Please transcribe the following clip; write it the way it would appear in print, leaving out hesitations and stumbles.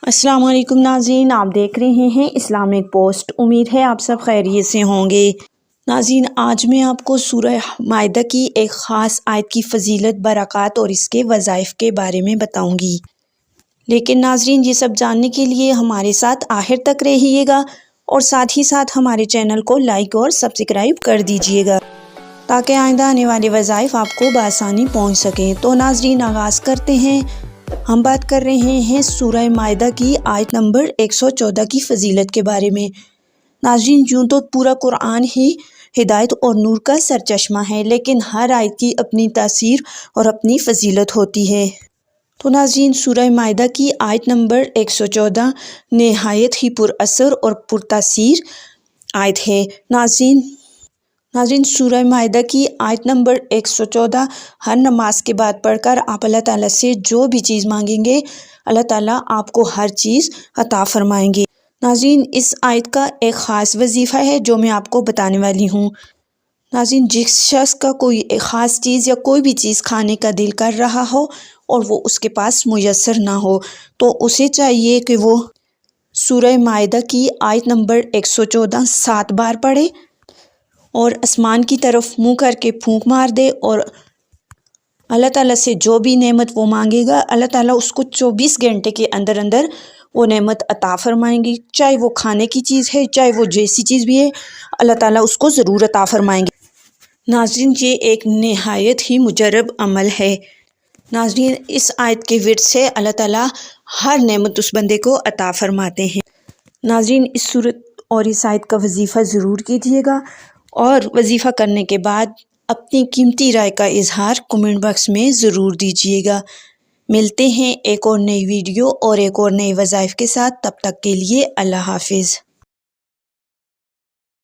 अस्सलाम वालेकुम नाज़रीन, आप देख रहे हैं इस्लामिक पोस्ट। उम्मीद है आप सब खैरियत से होंगे। नाज़रीन, आज मैं आपको सूरह माइदा की एक ख़ास आयत की फ़जीलत, बरक़ात और इसके वज़ाइफ के बारे में बताऊंगी। लेकिन नाज़रीन, ये सब जानने के लिए हमारे साथ आखिर तक रहिएगा और साथ ही साथ हमारे चैनल को लाइक और सब्सक्राइब कर दीजिएगा ताकि आइंदा आने वाले वज़ाइफ आपको बआसानी पहुँच सकें। तो नाज़रीन, आगाज़ करते हैं। हम बात कर रहे हैं सूरह माइदा की आयत नंबर 114 की फ़जीलत के बारे में। नाज़रीन, यूँ तो पूरा कुरान ही हिदायत और नूर का सरचश्मा है, लेकिन हर आयत की अपनी तासीर और अपनी फ़जीलत होती है। तो नाज़रीन, सूरह माइदा की आयत नंबर 114 नहायत ही पुरअसर और पुरतासीर आयत है। नाज़रीन, सूरह माइदा की आयत नंबर 114 हर नमाज के बाद पढ़कर आप अल्लाह ताला से जो भी चीज़ मांगेंगे, अल्लाह ताला आपको हर चीज़ अता फरमाएंगे। नाज़रीन, इस आयत का एक ख़ास वजीफ़ा है जो मैं आपको बताने वाली हूँ। नाज़रीन, जिस शख्स का कोई एक ख़ास चीज़ या कोई भी चीज़ खाने का दिल कर रहा हो और वो उसके पास मुयस्सर ना हो, तो उसे चाहिए कि वो सूरह माइदा की आयत नंबर 114 7 बार पढ़े और आसमान की तरफ मुँह करके फूंक मार दे और अल्लाह ताला से जो भी नेमत वो मांगेगा, अल्लाह ताला उसको 24 घंटे के अंदर अंदर वो नेमत अता फरमाएंगी। चाहे वो खाने की चीज़ है, चाहे वो जैसी चीज़ भी है, अल्लाह ताला उसको ज़रूर अता फरमाएंगे। नाज़रीन, ये एक नहायत ही मुजरब अमल है। नाज़रीन, इस आयत के विर्द से अल्लाह ताला हर नेमत उस बंदे को अता फरमाते हैं। नाज़रीन, इस सूरत और इस आयत का वजीफ़ा ज़रूर कीजिएगा और वजीफ़ा करने के बाद अपनी कीमती राय का इजहार कमेंट बॉक्स में ज़रूर दीजिएगा। मिलते हैं एक और नई वीडियो और एक और नए वज़ाइफ के साथ। तब तक के लिए अल्लाह हाफिज़।